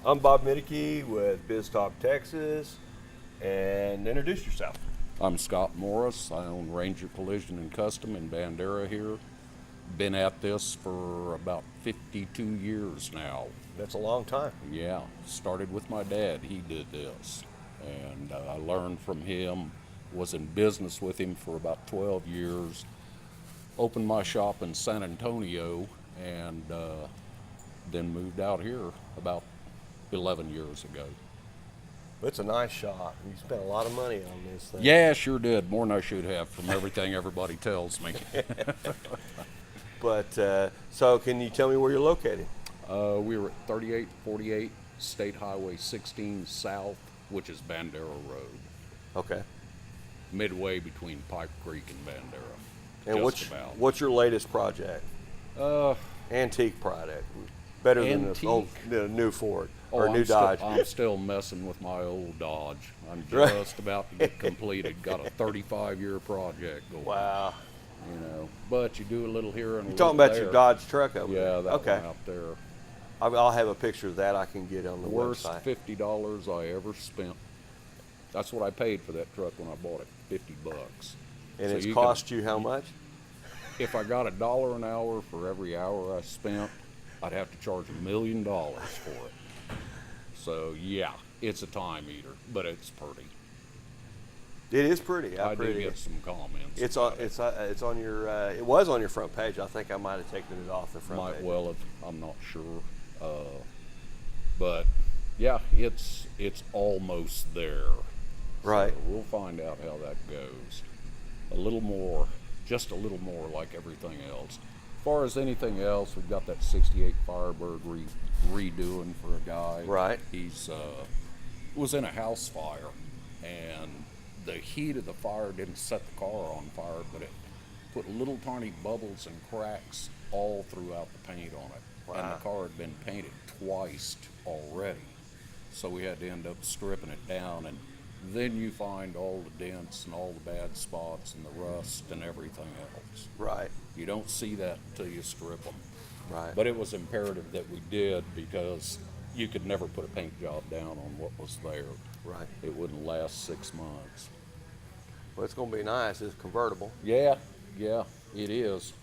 I'm Bob Middeke with BizTalk Texas, and introduce yourself. I'm Scott Morris. I own Ranger Collision and Custom in Bandera here. Been at this for about 52 years now. That's a long time. Yeah, started with my dad. He did this, and I learned from him. Was in business with him for about 12 years. Opened my shop in San Antonio, and then moved out here about 11 years ago. It's a nice shop. You spent a lot of money on this thing. Yeah, sure did. More than I should have from everything everybody tells me. But, so can you tell me where you're located? We were at 3848 State Highway 16 South, which is Bandera Road. Okay. Midway between Pipe Creek and Bandera. And what's your latest project? Antique product. Better than the new Ford or new Dodge. I'm still messing with my old Dodge. I'm just about to get completed. Got a 35-year project going. Wow. You know, but you do a little here and a You're little talking about there. your Dodge truck over there? Yeah, that okay. one out there. I'll have a picture of that I can get on the Worst website. $50 I ever spent. That's what I paid for that truck when I bought it, $50. And So it's you cost you how much? If I got $1 an hour for every hour I spent, I'd have to charge $1 million for it. So yeah, it's a time eater, but it's pretty. It is pretty. I do get some comments. It's on your. It was on your front page. I think I might have taken it off the front Might page. well have. I'm not sure, but yeah, it's almost there. Right. So we'll find out how that goes. A little more, just a little more like everything else. As far as anything else, we've got that 68 Firebird redoing for a guy. Right. He's was in a house fire, and the heat of the fire didn't set the car on fire, but it put little tiny bubbles and cracks all throughout the paint on it. Wow. And the car had been painted twice already. So we had to end up stripping it down, and then you find all the dents and all the bad spots and the rust and everything else. Right. You don't see that until you strip them. Right. But it was imperative that we did, because you could never put a paint job down on what was there. Right. It wouldn't last 6 months. Well, it's going to be nice. It's convertible. Yeah, it is.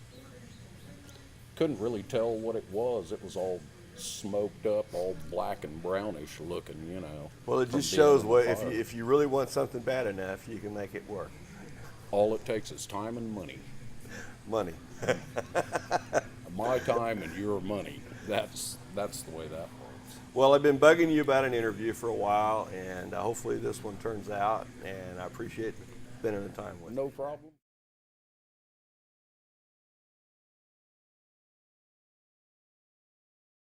Couldn't really tell what it was. It was all smoked up, all black and brownish looking, you know. Well, it from just being shows on what fire. if you really want something bad enough, you can make it work. All it takes is time and money. Money. My time and your money. That's the way that works. Well, I've been bugging you about an interview for a while, and hopefully this one turns out. And I appreciate spending the time with you. No problem.